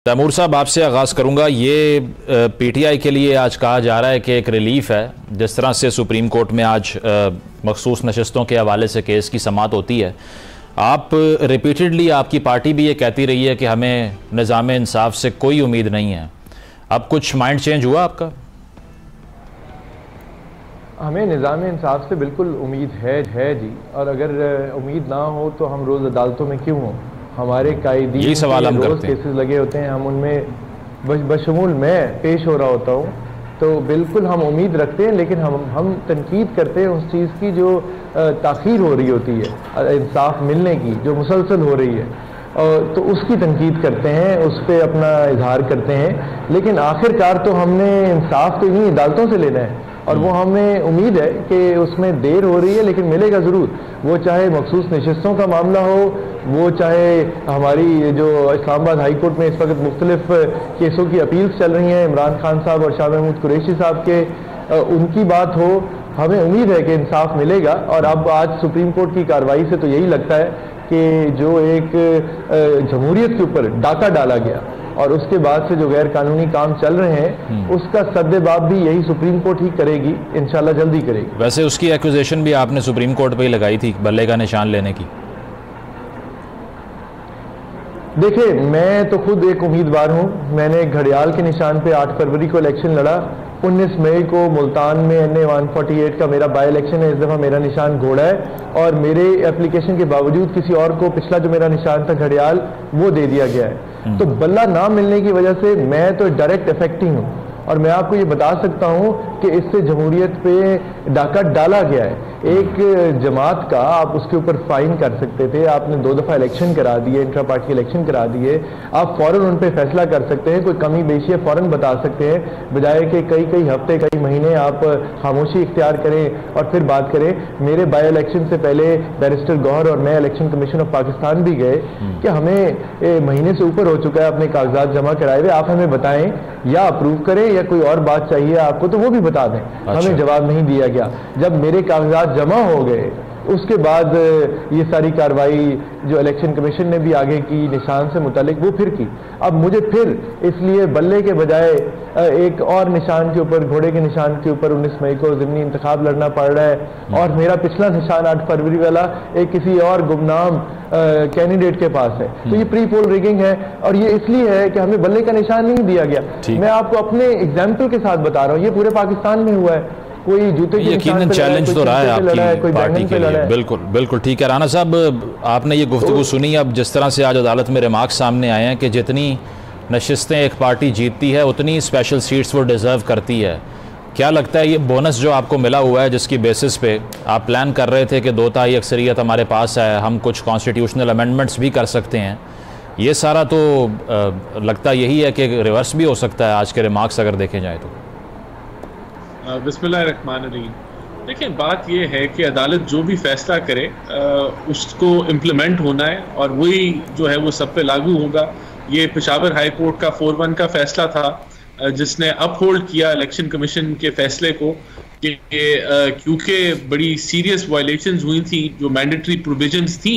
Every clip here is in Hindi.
तैमूर साहब, आपसे आगाज़ करूंगा। ये पीटीआई के लिए आज कहा जा रहा है कि एक रिलीफ है, जिस तरह से सुप्रीम कोर्ट में आज मखसूस नशस्तों के हवाले से केस की समाअत होती है। आप रिपीटेडली, आपकी पार्टी भी ये कहती रही है कि हमें निज़ाम इंसाफ से कोई उम्मीद नहीं है। अब कुछ माइंड चेंज हुआ आपका? हमें निज़ाम इंसाफ से बिल्कुल उम्मीद है जी, और अगर उम्मीद ना हो तो हम रोज़ अदालतों में क्यों हों? हमारे कायदीन यही सवाल हम रोज़ करते हैं। केसेस लगे होते हैं, हम उनमें बशमूल मैं पेश हो रहा होता हूँ, तो बिल्कुल हम उम्मीद रखते हैं, लेकिन हम तनकीद करते हैं उस चीज़ की जो ताख़ीर हो रही होती है इंसाफ मिलने की, जो मुसलसल हो रही है, और तो उसकी तनकीद करते हैं, उस पर अपना इजहार करते हैं। लेकिन आखिरकार तो हमने इंसाफ तो इन्हीं अदालतों से लेना है, और वो हमें उम्मीद है कि उसमें देर हो रही है लेकिन मिलेगा ज़रूर। वो चाहे मखसूस नशस्तों का मामला हो, वो चाहे हमारी जो इस्लामाबाद हाई कोर्ट में इस वक्त मुख्तलिफ केसों की अपील्स चल रही हैं, इमरान खान साहब और शाह महमूद कुरैशी साहब के, उनकी बात हो, हमें उम्मीद है कि इंसाफ मिलेगा। और अब आज सुप्रीम कोर्ट की कार्रवाई से तो यही लगता है कि जो एक जमहूरियत के ऊपर डाका डाला गया और उसके बाद से जो गैर कानूनी काम चल रहे हैं, उसका सद्देबाब भी यही सुप्रीम कोर्ट ही करेगी, इंशाल्लाह जल्दी करेगी। वैसे उसकी एक्यूजेशन भी आपने सुप्रीम कोर्ट पे ही लगाई थी, बल्ले का निशान लेने की। देखिए, मैं तो खुद एक उम्मीदवार हूं। मैंने घड़ियाल के निशान पे 8 फरवरी को इलेक्शन लड़ा। 19 मई को मुल्तान में NA 148 का मेरा बाई इलेक्शन है। इस दफ़ा मेरा निशान घोड़ा है, और मेरे एप्लीकेशन के बावजूद किसी और को पिछला जो मेरा निशान था घड़ियाल, वो दे दिया गया है। तो बल्ला ना मिलने की वजह से मैं तो डायरेक्ट इफेक्टिंग हूँ, और मैं आपको ये बता सकता हूँ कि इससे जमहूरियत पे डाका डाला गया है। एक जमात का आप उसके ऊपर फाइन कर सकते थे, आपने 2 दफ़ा इलेक्शन करा दिए, इंट्रा पार्टी इलेक्शन करा दिए, आप फौरन उन पर फैसला कर सकते हैं, कोई कमी बेशी है फौरन बता सकते हैं, बजाय कि कई हफ्ते कई महीने आप खामोशी इख्तियार करें और फिर बात करें। मेरे बाई इलेक्शन से पहले बैरिस्टर गौहर और मैं इलेक्शन कमीशन ऑफ पाकिस्तान भी गए कि हमें महीने से ऊपर हो चुका है अपने कागजात जमा कराए हुए, आप हमें बताएं या अप्रूव करें या कोई और बात चाहिए आपको तो वो भी बता दें। हमें जवाब नहीं दिया गया। जब मेरे कागजात जमा हो गए, उसके बाद ये सारी कार्रवाई जो इलेक्शन कमीशन ने भी आगे की निशान से मुतालिक, वो फिर की। अब मुझे फिर इसलिए बल्ले के बजाय एक और निशान के ऊपर, घोड़े के निशान के ऊपर 19 मई को ज़िमनी इंतखाब लड़ना पड़ रहा है, और मेरा पिछला निशान 8 फरवरी वाला एक किसी और गुमनाम कैंडिडेट के पास है। तो ये प्री पोल रिगिंग है, और ये इसलिए है कि हमें बल्ले का निशान नहीं दिया गया। मैं आपको अपने एग्जाम्पल के साथ बता रहा हूँ, ये पूरे पाकिस्तान में हुआ है। कोई जूते के यकीनन चैलेंज तो रहा है आपकी पार्टी के लिए। बिल्कुल बिल्कुल ठीक है। राना साहब, आपने ये गुफ्तगू सुनी। अब जिस तरह से आज अदालत में रिमार्क्स सामने आए हैं कि जितनी नशिस्तें एक पार्टी जीतती है उतनी स्पेशल सीट्स वो डिज़र्व करती है, क्या लगता है ये बोनस जो आपको मिला हुआ है, जिसकी बेसिस पे आप प्लान कर रहे थे कि 2/3 अक्सरियत हमारे पास है, हम कुछ कॉन्स्टिट्यूशनल अमेंडमेंट्स भी कर सकते हैं, ये सारा तो लगता यही है कि रिवर्स भी हो सकता है आज के रिमार्क्स अगर देखे जाए तो? बिस्मिल्लाहिर्रहमानिर्रहीम। देखिए, बात यह है कि अदालत जो भी फैसला करे उसको इम्प्लीमेंट होना है, और वही जो है वो सब पे लागू होगा। ये पेशावर हाई कोर्ट का 4-1 का फैसला था, जिसने अपहोल्ड किया इलेक्शन कमीशन के फैसले को कि क्योंकि बड़ी सीरियस वायलेशंस हुई थी, जो मैंडेटरी प्रोविजंस थी,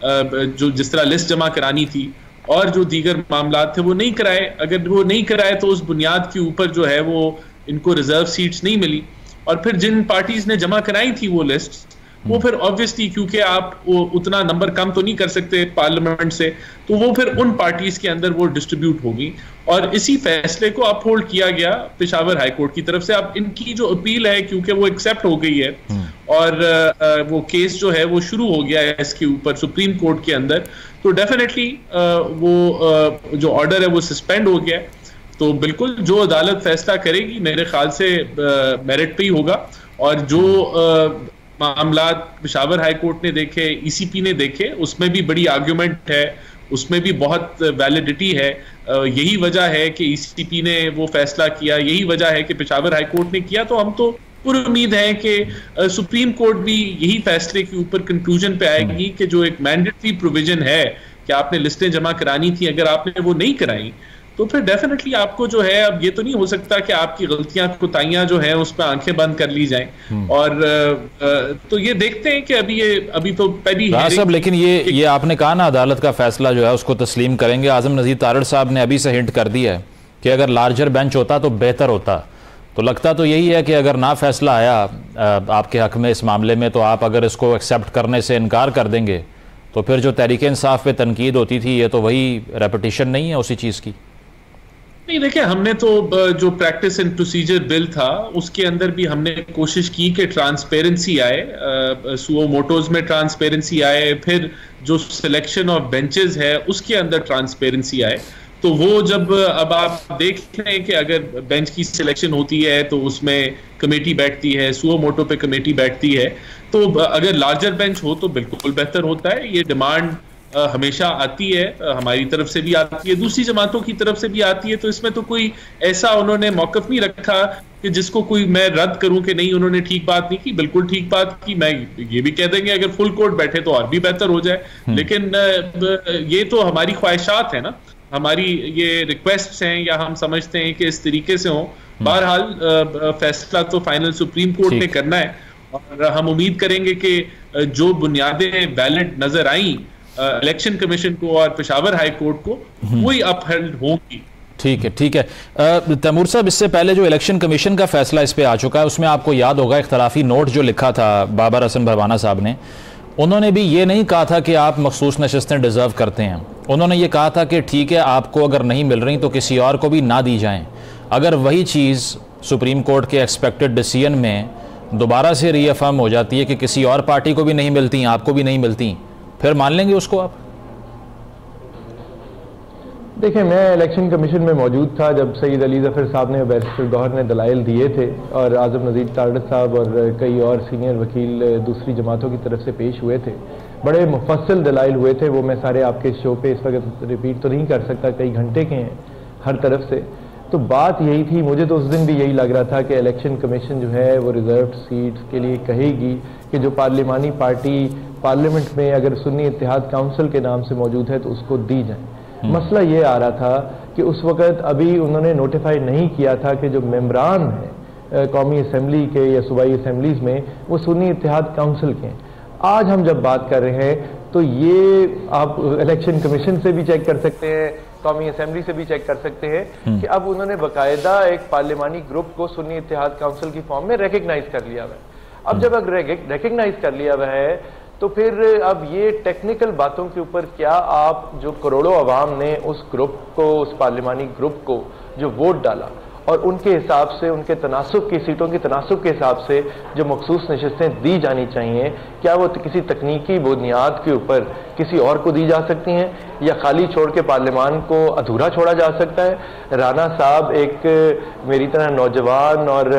जो जिस तरह लिस्ट जमा करानी थी और जो दीगर मामलात थे वो नहीं कराए। अगर वो नहीं कराए तो उस बुनियाद के ऊपर जो है वो इनको रिजर्व सीट्स नहीं मिली, और फिर जिन पार्टीज ने जमा कराई थी वो लिस्ट, वो फिर ऑब्वियसली क्योंकि आप वो उतना नंबर कम तो नहीं कर सकते पार्लियामेंट से, तो वो फिर उन पार्टीज के अंदर वो डिस्ट्रीब्यूट होगी। और इसी फैसले को अपहोल्ड किया गया पेशावर हाई कोर्ट की तरफ से। अब इनकी जो अपील है, क्योंकि वो एक्सेप्ट हो गई है और वो केस जो है वो शुरू हो गया है इसके ऊपर सुप्रीम कोर्ट के अंदर, तो डेफिनेटली वो जो ऑर्डर है वो सस्पेंड हो गया है। तो बिल्कुल जो अदालत फैसला करेगी मेरे ख्याल से मेरिट पे ही होगा, और जो मामलात पेशावर हाई कोर्ट ने देखे, ECP ने देखे, उसमें भी बड़ी आर्ग्यूमेंट है, उसमें भी बहुत वैलिडिटी है। यही वजह है कि ECP ने वो फैसला किया, यही वजह है कि पेशावर हाई कोर्ट ने किया। तो हम तो पूरी उम्मीद है कि सुप्रीम कोर्ट भी यही फैसले के ऊपर कंक्लूजन पे आएगी कि जो एक मैंडेटरी प्रोविजन है कि आपने लिस्टें जमा करानी थी, अगर आपने वो नहीं कराई तो फिर डेफिनेटली आपको जो है, अब ये तो नहीं हो सकता कि आपकी गलतियां कोताहियां जो है उस पर आंखें बंद कर ली जाएं। और तो ये देखते हैं कि अभी तो पहली साहब, लेकिन ये आपने कहा ना अदालत का फैसला जो है उसको तस्लीम करेंगे। आजम नज़ीर तारड़ साहब ने अभी से हिंट कर दिया है कि अगर लार्जर बेंच होता तो बेहतर होता। तो लगता तो यही है कि अगर ना फैसला आया आपके हक में इस मामले में, तो आप अगर इसको एक्सेप्ट करने से इनकार कर देंगे तो फिर जो तहरीक इंसाफ पे तनकीद होती थी, ये तो वही रेपिटिशन नहीं है उसी चीज़ की। नहीं, देखिए, हमने तो जो प्रैक्टिस एंड प्रोसीजर बिल था उसके अंदर भी हमने कोशिश की कि ट्रांसपेरेंसी आए, सुओ मोटोज में ट्रांसपेरेंसी आए, फिर जो सिलेक्शन ऑफ बेंचेस है उसके अंदर ट्रांसपेरेंसी आए। तो वो जब अब आप देख रहे हैं कि अगर बेंच की सिलेक्शन होती है तो उसमें कमेटी बैठती है, सुओ मोटो पे कमेटी बैठती है, तो अगर लार्जर बेंच हो तो बिल्कुल बेहतर होता है। ये डिमांड हमेशा आती है, हमारी तरफ से भी आती है, दूसरी जमातों की तरफ से भी आती है। तो इसमें तो कोई ऐसा उन्होंने मौकफ नहीं रखा कि जिसको कोई मैं रद्द करूं कि नहीं उन्होंने ठीक बात नहीं की, बिल्कुल ठीक बात की। मैं ये भी कह देंगे अगर फुल कोर्ट बैठे तो और भी बेहतर हो जाए, लेकिन ये तो हमारी ख्वाहिशात है ना, हमारी ये रिक्वेस्ट हैं, या हम समझते हैं कि इस तरीके से हो। बहरहाल फैसला तो फाइनल सुप्रीम कोर्ट ने करना है, और हम उम्मीद करेंगे कि जो बुनियादें वैलिड नजर आई इलेक्शन कमीशन को और पेशावर हाई कोर्ट को, वही अपहेल्ड होंगी। ठीक है, ठीक है। तैमूर साहब, इससे पहले जो इलेक्शन कमीशन का फैसला इस पे आ चुका है, उसमें आपको याद होगा इख्तलाफी नोट जो लिखा था बाबर हसन भरवाना साहब ने, उन्होंने भी ये नहीं कहा था कि आप मखसूस नशिस्तें डिज़र्व करते हैं। उन्होंने ये कहा था कि ठीक है, आपको अगर नहीं मिल रही तो किसी और को भी ना दी जाएं। अगर वही चीज़ सुप्रीम कोर्ट के एक्सपेक्टेड डिसीजन में दोबारा से रीअफर्म हो जाती है कि किसी और पार्टी को भी नहीं मिलती, आपको भी नहीं मिलती, फिर मान लेंगे उसको आप? देखिए, मैं इलेक्शन कमीशन में मौजूद था जब सईद अली ज़फ़र साहब ने, बैरिस्टर गौहर ने दलाइल दिए थे, और आज़म नज़ीर तारड़ साहब और कई और सीनियर वकील दूसरी जमातों की तरफ से पेश हुए थे। बड़े मुफस्सल दलाइल हुए थे, वो मैं सारे आपके शो पे इस वक्त रिपीट तो नहीं कर सकता, कई घंटे के हैं हर तरफ से। तो बात यही थी, मुझे तो उस दिन भी यही लग रहा था कि इलेक्शन कमीशन जो है वो रिजर्व सीट्स के लिए कहेगी कि जो पार्लिमानी पार्टी पार्लियामेंट में अगर सुन्नी इत्तेहाद काउंसिल के नाम से मौजूद है तो उसको दी जाए। मसला ये आ रहा था कि उस वक़्त अभी उन्होंने नोटिफाई नहीं किया था कि जो मेंबरान हैं कौमी असम्बली के या सूबाई असम्बलीज़ में, वो सुन्नी इत्तेहाद काउंसिल के हैं। आज हम जब बात कर रहे हैं तो ये आप इलेक्शन कमीशन से भी चेक कर सकते हैं, कौमी असम्बली से भी चेक कर सकते हैं कि अब उन्होंने बाकायदा एक पार्लिमानी ग्रुप को सुन्नी इत्तेहाद काउंसिल की फॉर्म में रिकग्नाइज कर लिया हुआ है। अब जब अगर रिकग्नाइज कर लिया हुआ है तो फिर अब ये टेक्निकल बातों के ऊपर क्या आप जो करोड़ों अवाम ने उस ग्रुप को, उस पार्लिमानी ग्रुप को जो वोट डाला, और उनके हिसाब से, उनके तनासुब की सीटों की तनासुब के हिसाब से जो मखसूस नशिस्तें दी जानी चाहिए, क्या वो किसी तकनीकी बुनियाद के ऊपर किसी और को दी जा सकती हैं, या खाली छोड़ के पार्लियामान को अधूरा छोड़ा जा सकता है? राना साहब एक मेरी तरह नौजवान और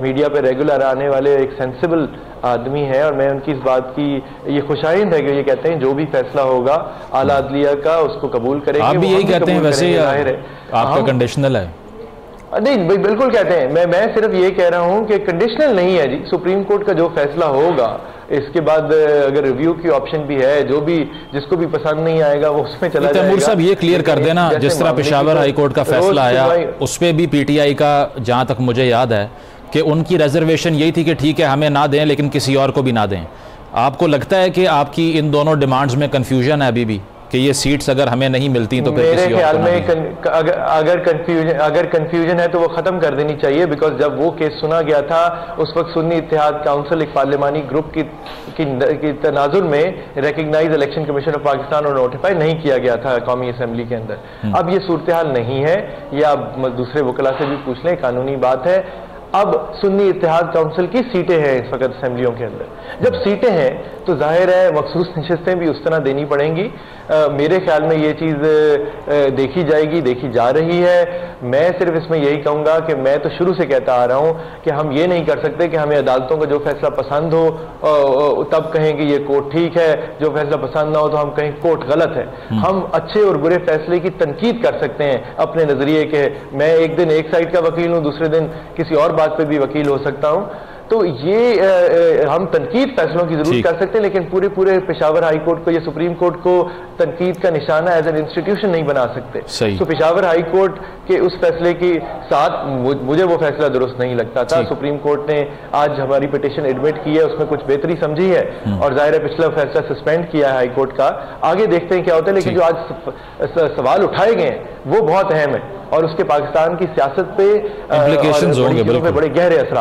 मीडिया पे रेगुलर आने वाले एक सेंसिबल आदमी है, और मैं उनकी इस बात की ये खुशाइंद है कि ये कहते हैं जो भी फैसला होगा आला अदलिया का उसको कबूल करेंगे। आप भी यही कहते हैं? वैसे आपका कंडीशनल है? नहीं भाई, बिल्कुल कहते हैं। मैं सिर्फ ये कह रहा हूं कि कंडीशनल नहीं है जी। सुप्रीम कोर्ट का जो फैसला होगा, इसके बाद अगर रिव्यू की ऑप्शन भी है, जो भी जिसको भी पसंद नहीं आएगा वो उसमें चला जाएगा। तैमूर साहब, ये क्लियर कर देना, जिस तरह पेशावर हाई कोर्ट का फैसला आया उस पर भी पीटीआई का, जहां तक मुझे याद है कि उनकी रिजर्वेशन यही थी कि ठीक है हमें ना दें लेकिन किसी और को भी ना दें। आपको लगता है कि आपकी इन दोनों डिमांड्स में कंफ्यूजन है अभी भी कि ये सीट्स अगर हमें नहीं मिलती तो फिर मेरे ख्याल में अगर कंफ्यूजन है तो वो खत्म कर देनी चाहिए, बिकॉज जब वो केस सुना गया था उस वक्त सुन्नी इत्तेहाद काउंसिल एक पार्लियामानी ग्रुप की तनाजुर में recognize election commission of Pakistan और नोटिफाई नहीं किया गया था कौमी असम्बली के अंदर। अब ये सूरत हाल नहीं है, या आप दूसरे वकला से भी पूछ लें, कानूनी बात है। अब सुन्नी इत्तेहाद काउंसिल की सीटें हैं इस वक्त असम्बलियों के अंदर। जब सीटें हैं तो जाहिर है मखसूस नशिस्तें भी उस तरह देनी पड़ेंगी। मेरे ख्याल में ये चीज़ देखी जाएगी, देखी जा रही है। मैं सिर्फ इसमें यही कहूँगा कि मैं तो शुरू से कहता आ रहा हूँ कि हम ये नहीं कर सकते कि हमें अदालतों का जो फैसला पसंद हो तब कहें कि ये कोर्ट ठीक है, जो फैसला पसंद ना हो तो हम कहें कोर्ट गलत है। हम अच्छे और बुरे फैसले की तनकीद कर सकते हैं अपने नजरिए के। मैं एक दिन एक साइड का वकील हूँ, दूसरे दिन किसी और बात पे भी वकील हो सकता हूँ। तो ये हम तनकीद फैसलों की जरूर कर सकते हैं, लेकिन पूरे पेशावर हाई कोर्ट को या सुप्रीम कोर्ट को तनकीद का निशाना एज एन इंस्टीट्यूशन नहीं बना सकते। तो पेशावर हाई कोर्ट के उस फैसले के साथ मुझे वो फैसला दुरुस्त नहीं लगता था। सुप्रीम कोर्ट ने आज हमारी पिटीशन एडमिट की है, उसमें कुछ बेहतरी समझी है और जाहिर है पिछला फैसला सस्पेंड किया है हाई कोर्ट का, आगे देखते हैं क्या होता है। लेकिन जो आज सवाल उठाए गए हैं वो बहुत अहम है और उसके पाकिस्तान की सियासत पे बड़े गहरे असर।